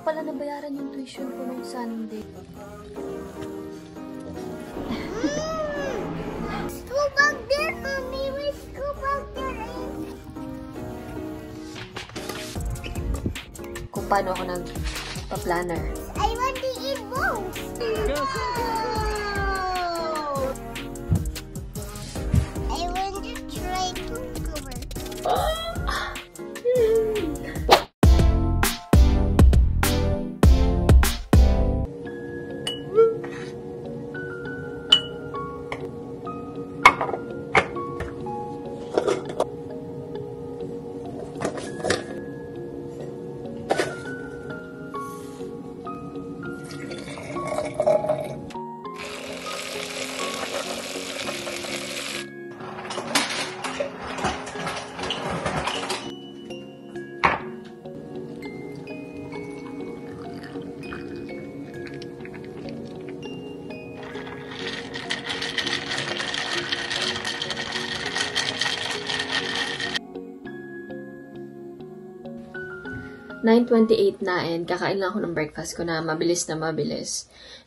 pala nabayaran yung tuition ko nung Sunday. Go back there, Mommy. Let's go back there. Kung paano ako nagpa-planner. I want to eat both. I want to try cucumber. $9:28 na and kakain lang ako ng breakfast ko na mabilis.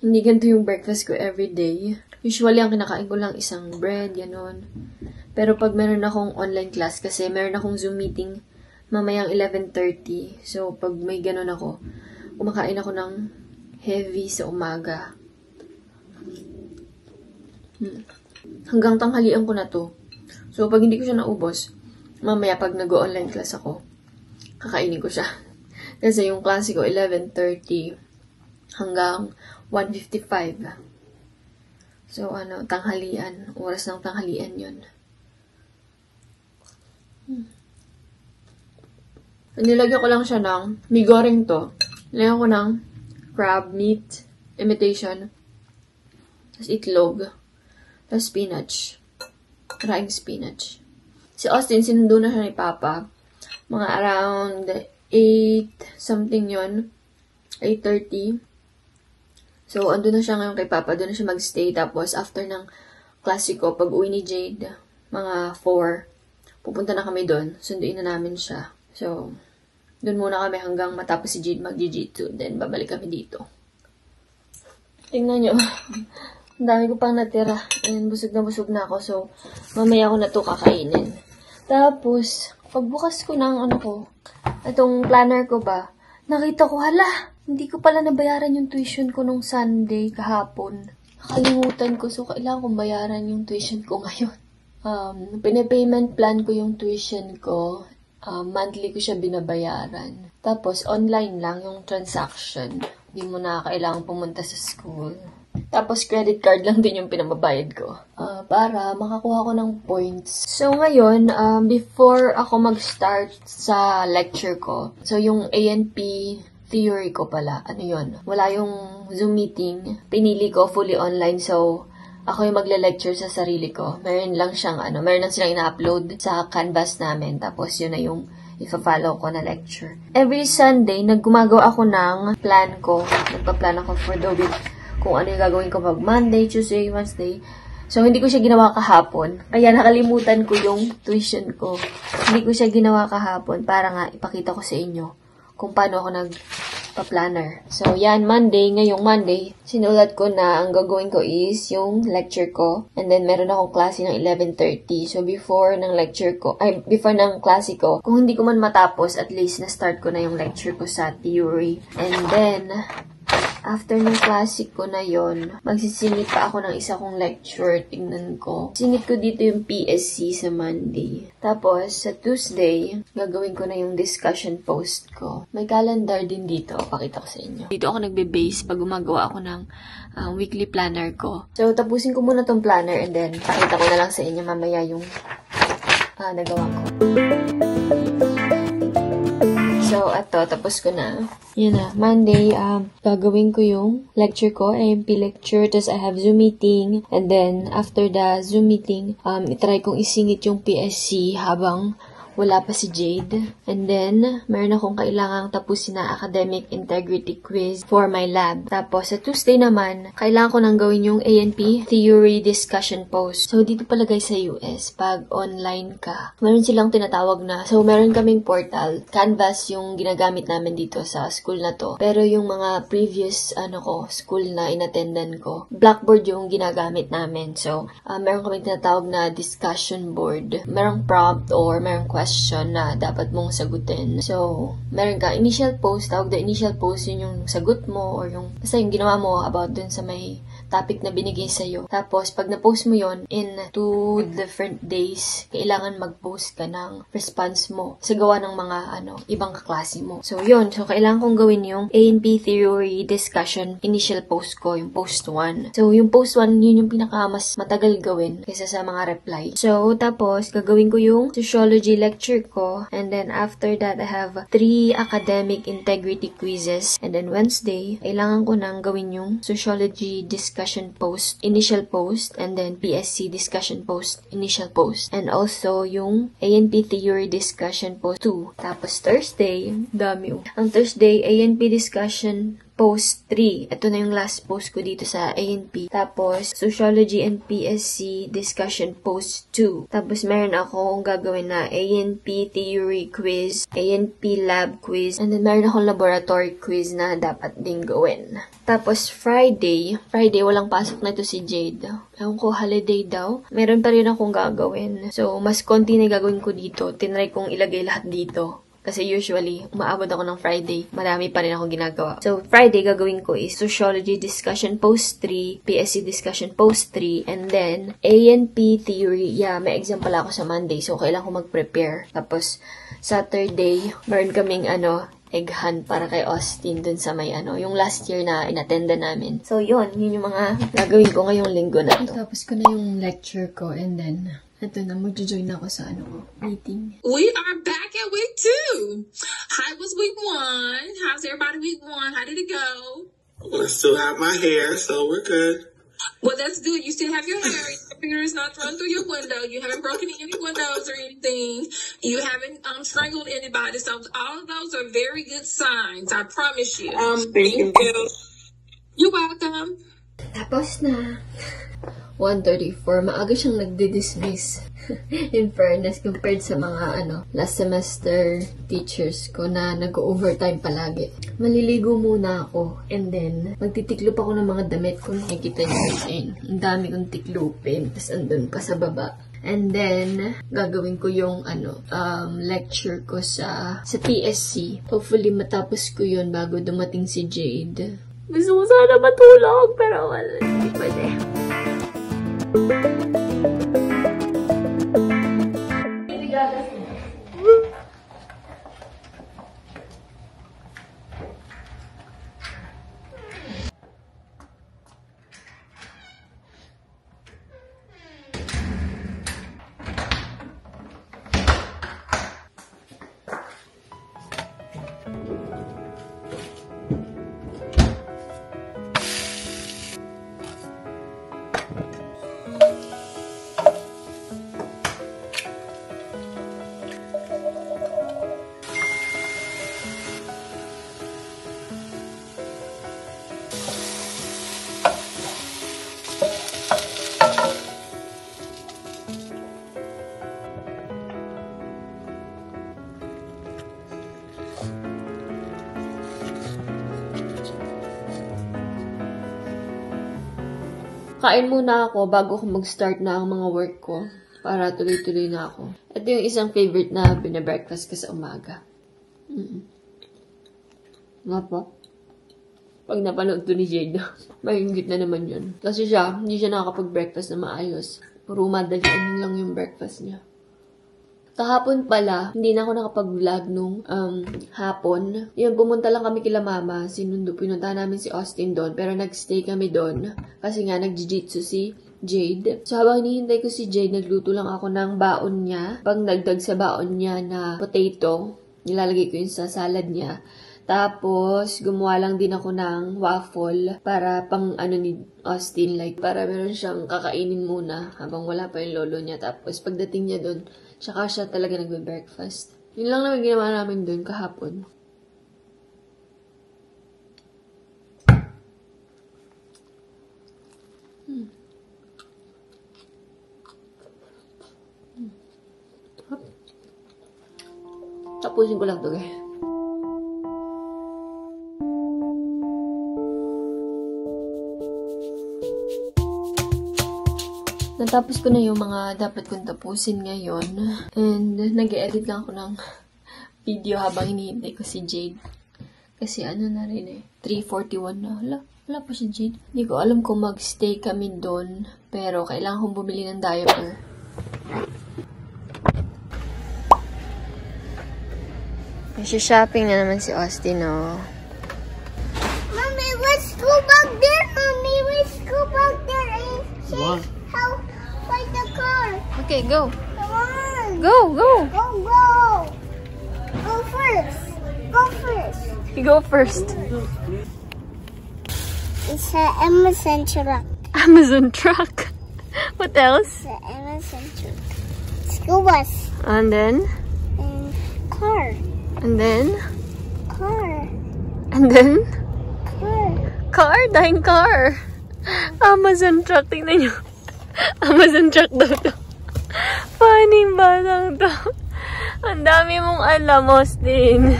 Hindi ganito yung breakfast ko everyday. Usually, ang kinakain ko lang isang bread, gano'n. Pero pag meron akong online class, kasi meron akong Zoom meeting mamayang 11:30. So, pag may gano'n ako, kumakain ako ng heavy sa umaga. Hanggang tanghalian ko na to. So, pag hindi ko siya naubos, mamaya pag nag-online class ako, kakainin ko siya. Kasi yung klase ko, 11:30 hanggang 1:55. So, tanghalian. Oras ng tanghalian yun. Nilagyan ko lang siya ng mi goreng to. Nilagyan ko ng crab meat, imitation, tapos itlog, tapos spinach. Maraming spinach. Si Austin, sinundo na siya ni Papa. Mga around 8 something yon, 8:30. So, andun na siya ngayon kay Papa. Doon na siya magstay. Tapos, after ng klase ko, pag uwi ni Jade, mga 4, pupunta na kami doon. Sunduin na namin siya. So, doon muna kami hanggang matapos si Jade mag-Jiu-Jitsu. Then, babalik kami dito. Tingnan nyo. Ang dami ko pang natira. Ayan, busog na ako. So, mamaya ko na to kakainin. Tapos, pagbukas ko ng itong planner ko ba, nakita ko, hindi ko pala nabayaran yung tuition ko nung Sunday kahapon. Nakalimutan ko, so kailangan kong bayaran yung tuition ko ngayon. Pinapayment plan ko yung tuition ko. Monthly ko siya binabayaran. Tapos, online lang yung transaction. Hindi mo na kailangan pumunta sa school. Tapos, credit card lang din yung pinababayad ko. Para makakuha ko ng points. So, ngayon, before ako mag-start sa lecture ko, so yung A&P theory ko pala, wala yung Zoom meeting. Pinili ko fully online, so ako yung magle-lecture sa sarili ko. Meron lang silang ina-upload sa Canvas namin. Tapos, yun na yung ifa-follow ko na lecture. Every Sunday, naggumagawa ako ng plan ko. Nagpa-plan ako for the week. Kung ano yung gagawin ko pag Monday, Tuesday, Wednesday. So, hindi ko siya ginawa kahapon. Kaya nakalimutan ko yung tuition ko. Hindi ko siya ginawa kahapon para nga ipakita ko sa inyo kung paano ako nagpa-planner. So, yan, ngayong Monday, sinulat ko na ang gagawin ko is yung lecture ko. And then, meron akong klase ng 11:30. So, before ng klase ko, kung hindi ko man matapos, at least na-start ko na yung lecture ko sa theory. And then, after ng klase ko na yon, magsisingit pa ako ng isa kong lecture. Tingnan ko. Singit ko dito yung PSC sa Monday. Tapos, sa Tuesday, gagawin ko na yung discussion post ko. May calendar din dito. Pakita ko sa inyo. Dito ako nagbe-base pag gumagawa ako ng weekly planner ko. So, tapusin ko muna tong planner and then pakita ko na lang sa inyo mamaya yung nagawa ko. So, tapos ko na. Yan na. Monday, gagawin ko yung lecture ko, AMP lecture, tapos I have Zoom meeting, and then, after the Zoom meeting, itry kong isingit yung PSC habang wala pa si Jade. And then, meron akong kailangang tapusin na academic integrity quiz for my lab. Tapos, sa Tuesday naman, kailangan ko nang gawin yung A&P theory discussion post. So, dito pala guys sa US, pag online ka, meron silang tinatawag na, so meron kaming portal, Canvas yung ginagamit namin dito sa school na to. Pero yung mga previous, school na inattendan ko, Blackboard yung ginagamit namin. So, meron kaming tinatawag na discussion board. Merong prompt or merong question na dapat mong sagutin. So, meron ka initial post, tawag na initial post, yun yung sagot mo or yung, basta yung ginawa mo about dun sa may topic na binigay sa'yo. Tapos, pag na-post mo yon in 2 different days, kailangan mag-post ka ng response mo sa gawa ng mga, ibang kaklase mo. So, yun. So, kailangan kong gawin yung A&P theory discussion initial post ko, yung post 1. So, yung post 1, yun yung mas matagal gawin kaysa sa mga reply. So, tapos, gagawin ko yung sociology lecture ko. And then, after that, I have 3 academic integrity quizzes. And then, Wednesday, kailangan ko nang gawin yung sociology discussion post, initial post, and then PSC discussion post, initial post. And also, yung A&P theory discussion post 2. Tapos, Thursday, dami. Ang Thursday, A&P discussion post 3. Ito na yung last post ko dito sa A&P. Tapos, Sociology and PSC discussion post 2. Tapos, meron akong gagawin na A&P theory quiz, A&P lab quiz, and then meron akong laboratory quiz na dapat ding gawin. Tapos, Friday, walang pasok na ito si Jade. Ewan ko, holiday daw. Meron pa rin akong gagawin. So, mas konti na gagawin ko dito. Tinry kong ilagay lahat dito. Kasi usually, umaabot ako ng Friday. Marami pa rin akong ginagawa. So, Friday, gagawin ko is Sociology Discussion Post 3, PSC Discussion Post 3, and then A&P Theory. Yeah, may exam pala ako sa Monday. So, kailangan ko mag-prepare. Tapos, Saturday, meron kaming egg hunt para kay Austin dun sa may yung last year na inattenda namin. So, yun yung mga gagawin ko ngayong linggo na to. Tapos ko na yung lecture ko and then ito na, magjo-join ako sa meeting. We are back at week 2. How was week 1? How's everybody week 1? How did it go? Well, I still have my hair, so we're good. Well, that's good. You still have your hair. Your finger is not thrown through your window. You haven't broken any windows or anything. You haven't strangled anybody. So all of those are very good signs. I promise you. Thank you. You're welcome. Tapos na. 1:34. Maaga siyang nagdi-dismiss. In fairness, compared sa mga last semester teachers ko na nag-overtime palagi. Maliligo muna ako. And then, magtitiklop ako ng mga damit ko. Nakikita niyo yun. Ang dami kong tiklupin. Tapos andun pa sa baba. And then, gagawin ko yung lecture ko sa PSC. Hopefully, matapos ko yun bago dumating si Jade. Gusto ko sana matulog, pero wala. Hindi pwede. Kain muna ako bago ko mag-start na ang mga work ko para tuloy-tuloy na ako. Ito yung isang favorite na binabreakfast ko sa umaga. Nga pa? Pag napanood to ni Jade, mahingit na naman yun. Kasi hindi siya nakakapag-breakfast na maayos. Puro madalian lang yung breakfast niya. Kahapon pala, hindi na ako nakapag-vlog nung hapon. Yun, pumunta lang kami kila mama. Pinunta namin si Austin doon. Pero nagstay kami doon. Kasi nga, nag-jiu-jitsu si Jade. So, habang hinihintay ko si Jade, nagluto lang ako ng baon niya. Pag nagdag sa baon niya na potato, nilalagay ko yun sa salad niya. Tapos, gumawa lang din ako ng waffle para pang ni Austin. Like, para meron siyang kakainin muna habang wala pa yung lolo niya. Tapos, pagdating niya doon, Tsaka siya talaga nagbe-breakfast. Yun lang naman ginawa namin dun kahapon. Tapusin ko lang to, guys. Natapos ko na yung mga dapat kong tapusin ngayon. And nag-edit lang ako ng video habang hinihintay ko si Jade. Kasi ano na rin 3:41 na. Wala pa si Jade. Hindi ko alam kung mag-stay kami doon. Pero kailangan kong bumili ng diaper. Shopping na naman si Austin, oh. Mommy, let's go back there. Mommy, let's go back there and see how by the car. Okay, go. Come on. Go, go. Go, go. Go first. Go first. You go first. It's an Amazon truck. Amazon truck. What else? It's an Amazon truck. School bus. And then? And car. And then? Car. And then? Car. Car? Dahing car. Amazon truck. Tingnan nyo. Amazon truck daw to. Funny ba lang to? Ang dami mong alam, Austin.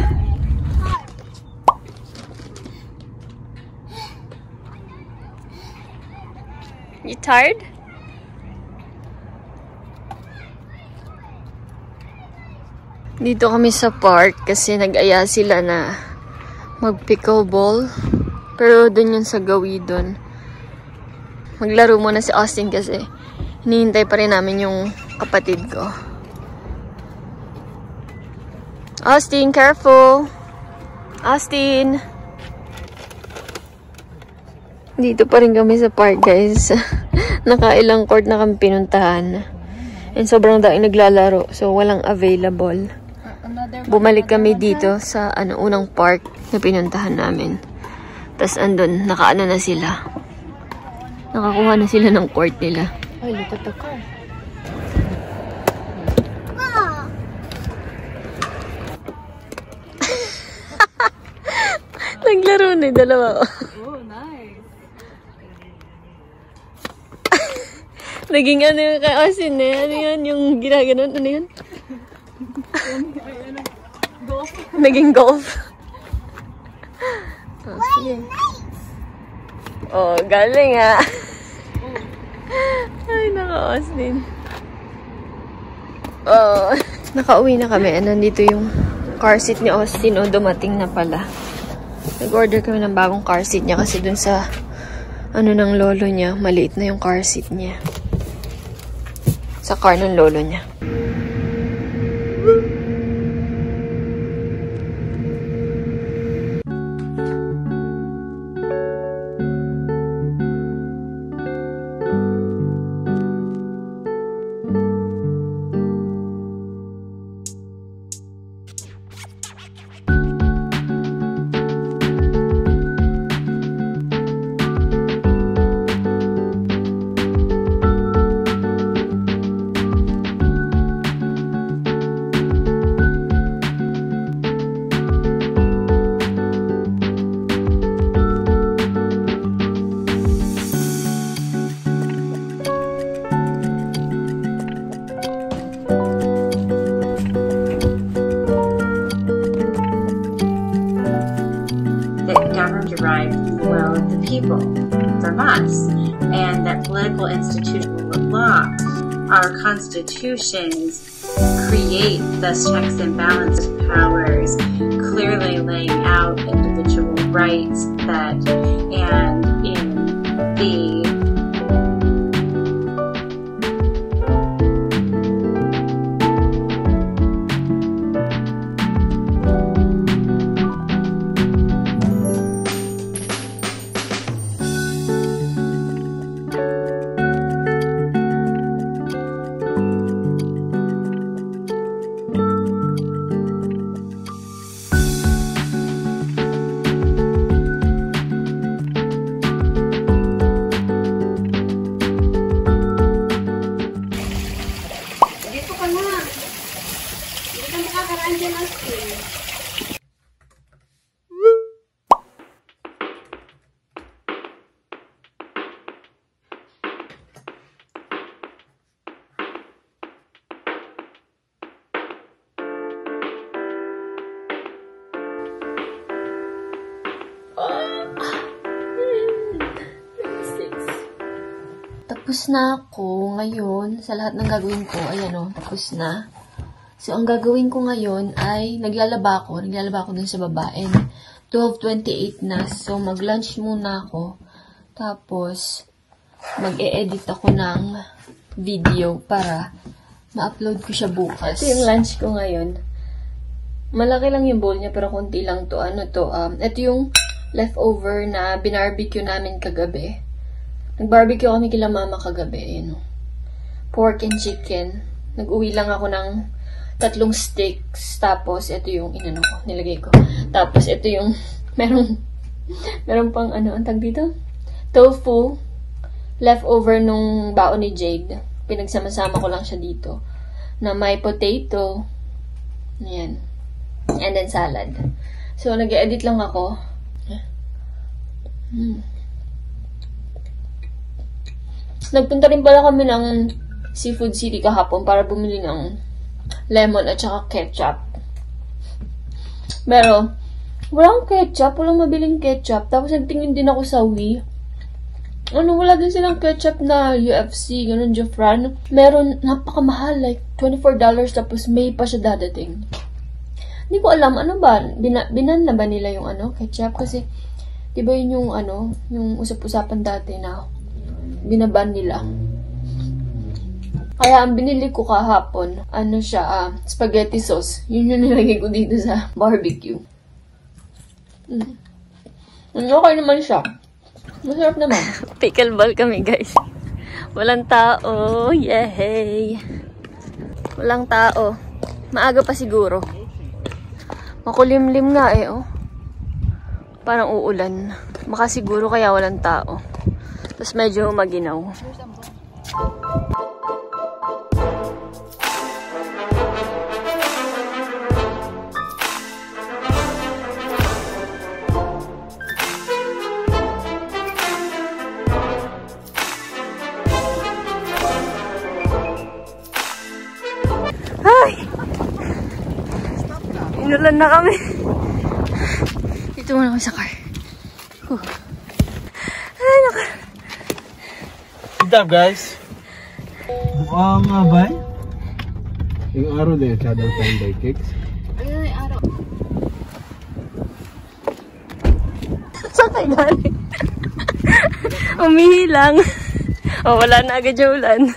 You tired? Dito kami sa park kasi nag-aya sila na mag-pickleball. Pero dun yun sa gawidon. Maglaro muna si Austin kasi hinihintay pa rin namin yung kapatid ko. Austin, careful! Austin! Dito pa rin kami sa park, guys. Nakailang court na kami pinuntahan. And sobrang daing naglalaro. So, walang available. Bumalik kami dito sa unang park na pinuntahan namin. Tapos andun, nakaano na sila. Nakakuha na sila ng court nila. Ay, lutot ako. Naglaro na yung dalawa. Oh, nice. Naging ano yung kay Austin eh. Ano yun? Yung ginaganon? Ano yun? Golf. Naging golf. Oh, sige. Oh, galing ah. Ay, naka-Austin. Oh, nakauwi na kami. Nandito yung car seat ni Austin. Oh, dumating na pala. Nag-order kami ng bagong car seat niya kasi dun sa ng lolo niya, maliit na yung car seat niya. Sa car ng lolo niya. People from us, and that political institutions will block our constitutions, create thus checks and balances of powers, clearly laying out individual rights that, and in the Tapos na ako ngayon sa lahat ng gagawin ko. Ayan o, tapos na. So, ang gagawin ko ngayon ay naglalaba ako. Naglalaba ako dun sa baba. And 12:28 na. So, mag-lunch muna ako. Tapos, mag-e-edit ako ng video para ma-upload ko siya bukas. Ito yung lunch ko ngayon. Malaki lang yung bowl niya pero konti lang to. Ito yung leftover na binarbecue namin kagabi. Nag-barbecue kami kila mama kagabi. Ayan, pork and chicken. Nag-uwi lang ako ng 3 steaks. Tapos, ito yung inano ko, nilagay ko. Tapos, ito yung, meron pang ang tag dito? Tofu. Leftover nung baon ni Jade. Pinagsama-sama ko lang siya dito. Na may potato. Ayan. And then salad. So, nag-edit lang ako. Nagpunta rin pala kami ng Seafood City kahapon para bumili ng lemon at saka ketchup. Pero, walang ketchup. Walang mabiling ketchup. Tapos, nagtingin din ako sa Wii. Wala din silang ketchup na UFC, ganun, Jafran. Meron, napakamahal, like $24, tapos may pa siya dadating. Hindi ko alam, ano ba, binan na ba nila yung ketchup? Kasi, diba yun yung yung usap-usapan dati na binaban nila. Kaya, ang binili ko kahapon, spaghetti sauce. Yun yung nilagay ko dito sa barbecue. Okay naman siya. Masarap naman. Pickleball kami, guys. Walang tao. Yay! Walang tao. Maaga pa siguro. Makulimlim nga oh. Parang uulan. Baka siguro kaya walang tao. Tapos medyo maginaw. Inulan na kami. Dito muna kami sa car. Ay, naka. Good job, guys. Nga ba? Yung araw din, shadow time by kicks. Ano yung araw? Saan kayo galing? Umihilang. Wala na agad yung ulan.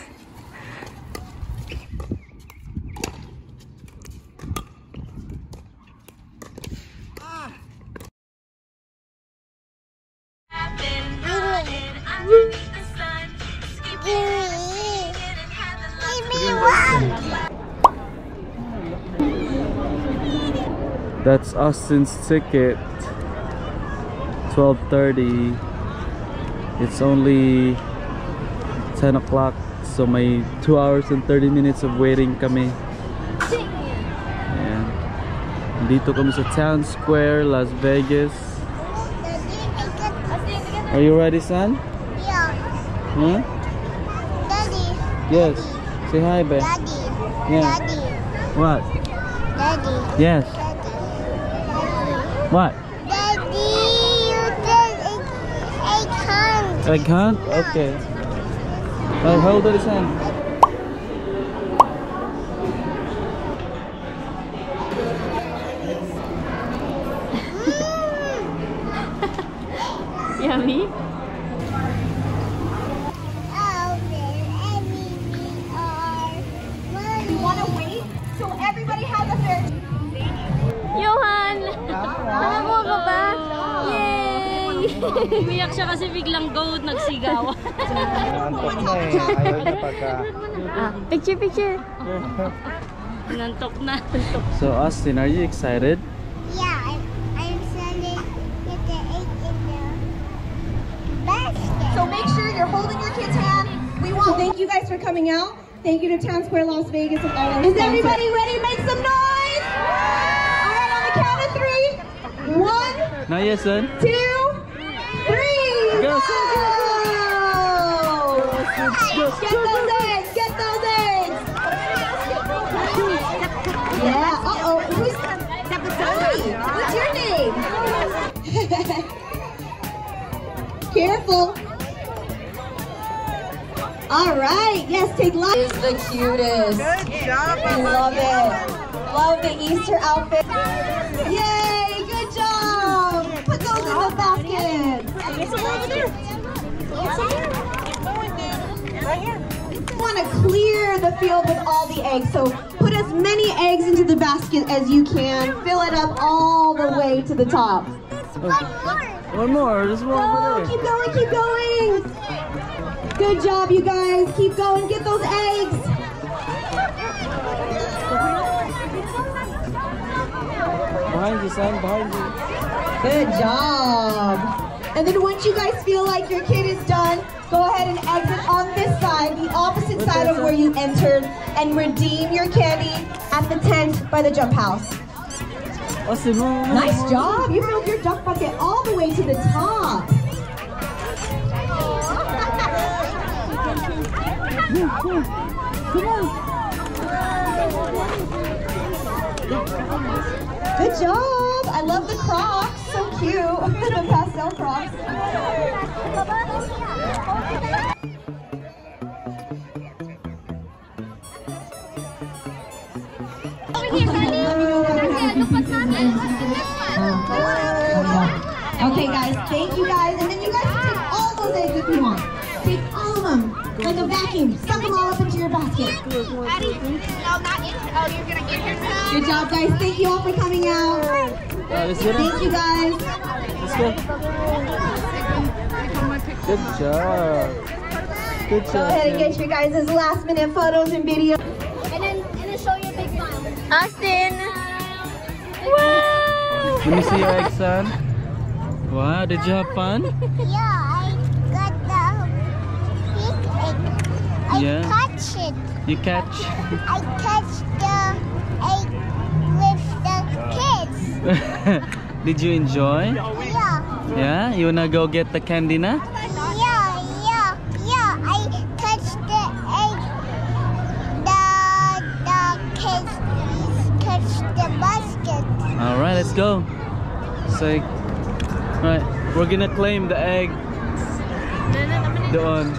That's Austin's ticket. 12:30. It's only 10 o'clock, so may 2 hours and 30 minutes of waiting kami. Ayan. Dito kami sa Town Square, Las Vegas. Are you ready, son? Yeah. Huh? Daddy. Yes. Say hi, babe. Daddy. Yeah. Daddy. What? Daddy. Yes. Daddy. What? Daddy, you said egg hunt. Egg hunt? Okay. Hold his hand. Yummy? Johan! Nakakuha ka ba? Yay! Umiyak siya kasi biglang goat nagsigaw. Picture. Nantok na. So Austin, are you excited? Yeah, I'm sending the egg in the basket. So make sure you're holding your kid's hand. We want to thank you guys for coming out. Thank you to Town Square Las Vegas and all our sponsors. Is everybody ready? Make some noise! All right, on the count of 3. 1, Not yet, son. 2, 3. Go, Go! Get those eggs! Get those eggs! Yeah. Uh-oh. Who's Tony? What's your name? Careful. All right, yes, take lots. Is the cutest. Good job. I love it. Love the Easter outfit. Yay, good job. Put those in the basket. I want to clear the field with all the eggs. So put as many eggs into the basket as you can. Fill it up all the way to the top. One more. Just one more. Keep going, keep going. Good job, you guys. Keep going. Get those eggs. Behind you, son. Behind you. Good job. And then once you guys feel like your kid is done, go ahead and exit on this side, the opposite side of where you entered, and redeem your candy at the tent by the jump house. Nice job. You filled your duck bucket all the way to the top. Come on. Good job. I love the Crocs. So cute. The pastel Crocs. Okay, guys. Thank you, guys. And then you guys can take all those eggs if you want. Take all of them. Like a vacuum. Suck them all up into your basket. Addie, no, not into. Oh, you're gonna get here. Good job, guys. Thank you all for coming out. Let's get Thank you, guys. Let's go. Good job. Good job. Go ahead and get your guys' last minute photos and videos. And then show your big smile. Austin! Wow! Let me see your egg, son. Wow, did you have fun? Yeah, I got the big egg. I catch it. You catch? I catch the egg with the kids. Did you enjoy? Yeah. Yeah? You wanna go get the candy now? Yeah. I catch the egg. The kids catch the basket. Alright, let's go. So, right, we're gonna claim the egg. Doon.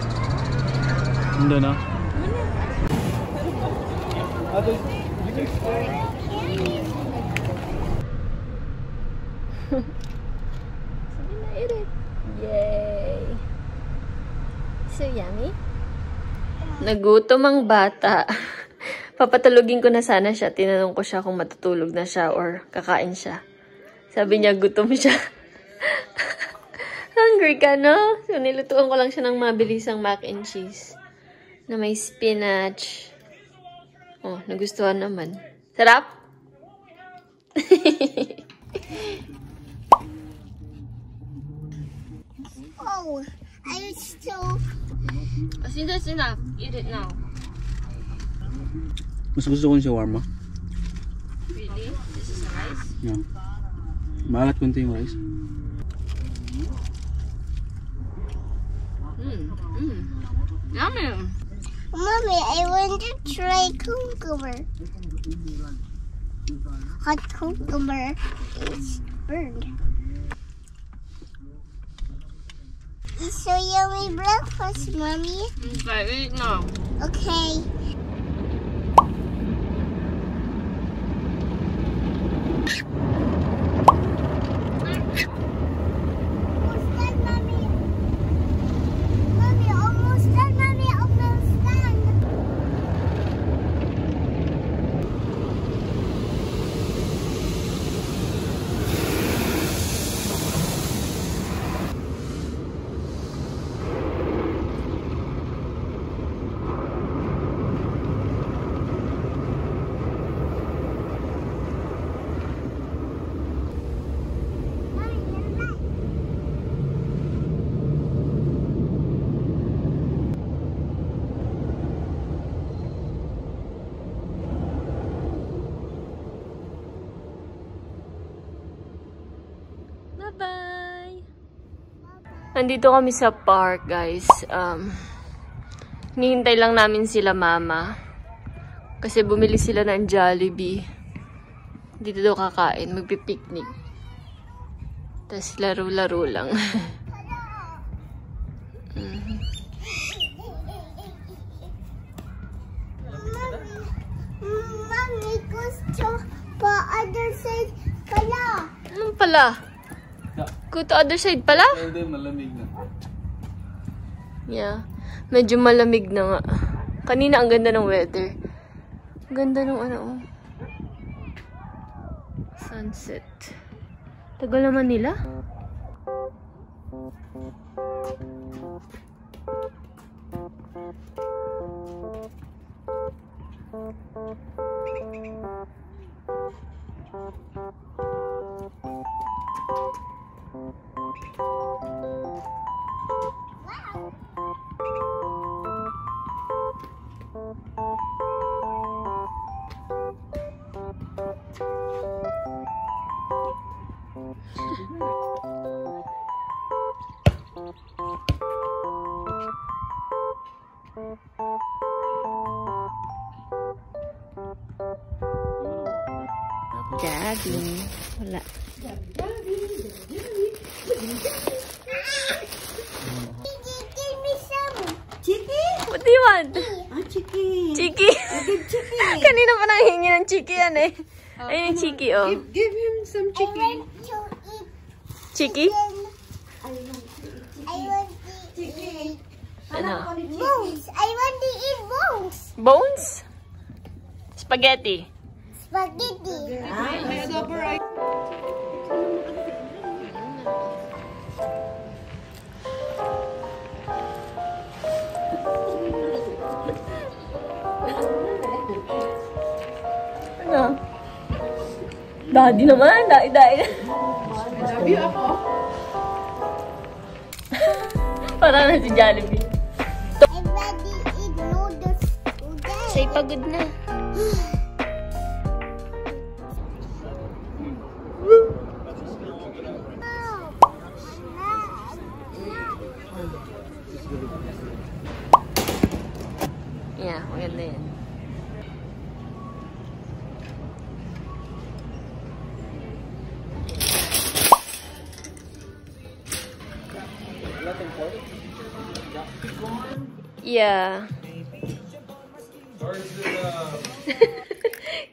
Doon na. Yay! So yummy. Nagutom ang bata. Papatulugin ko na sana siya. Tinanong ko siya kung matutulog na siya or kakain siya. Sabi niya gutom siya. Hungry ka, no? So nilutuan ko lang siya ng mabilisang mac and cheese na may spinach. Oh, nagustuhan naman. Sarap? Oh, I still. I think that's enough. Eat it now. Mas gusto ko yung shawarma. Really? This is rice? Yeah. Maalat konti yung rice. Yummy! Mommy, I want to try cucumber. Hot cucumber is burned. It's so yummy breakfast, Mommy. Okay, eat now. Okay. Almost done, Mommy. Mommy, almost done, Mommy. Almost done. Bye-bye! Nandito kami sa park, guys. Hinihintay lang namin sila mama. Kasi bumili sila ng Jollibee. Dito daw kakain. Magpipiknik. Tapos laro-laro lang. pa other side pala. Anong pala? Go to other side pala? Hindi, malamig na. Yeah. Medyo malamig na nga. Kanina ang ganda ng weather. Ang ganda ng ano. Sunset. Tagal naman nila. Gabi. Wala. Give me some. Chiki? What do you want? Chiki. Chiki. Chiki. Kanina pa nanghingi ng chiki yan eh. Ayun yung chiki oh. Give him some I want to eat Chiki? I want to eat Ano? bones. I want to eat bones. Bones? Spaghetti. Spaghetti. Ano? Daddy naman. Dai-dai. Sabi ako. Parang na si Jollibee. I want to eat noodles today. Say pagod na. Yeah, maganda yan. Yeah.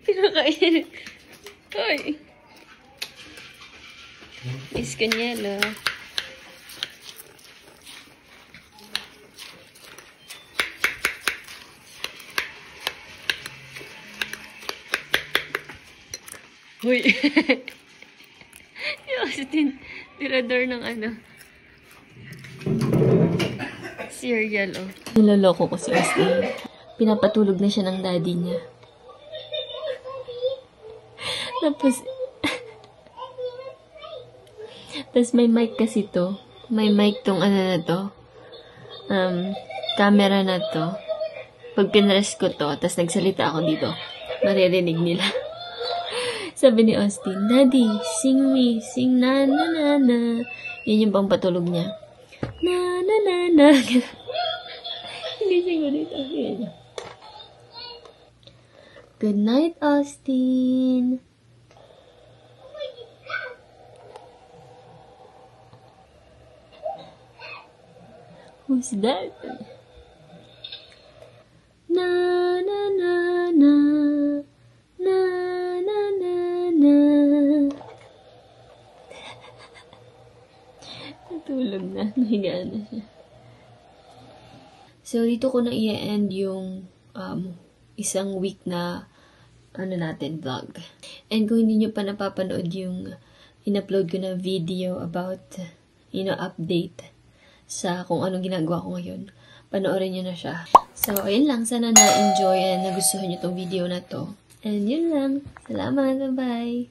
Kinakain. Ay. Iskanyelo. Uy. Yung kasi tirador ng ano. Cereal, oh. Niloloko ko si Austin. Pinapatulog na siya ng daddy niya. Tapos may mic kasi to. May mic tong ano na to. Camera na to. Pag pinress ko to, tapos nagsalita ako dito, maririnig nila. Sabi ni Austin, Daddy, sing me, sing na na na na. Yan yung pang patulog niya. Na na na na. Hindi siya dito. Good night, Austin. Who's that? Na na na na. Na na na na. Natulog na. Nahiga na siya. So, dito ko na i-end yung isang week na vlog. And kung hindi nyo pa napapanood yung in-upload ko na video about, update sa kung anong ginagawa ko ngayon, panoorin nyo na siya. So, ayun lang. Sana na-enjoy and nagustuhan nyo tong video na to. And yun lang. Salamat. Bye-bye.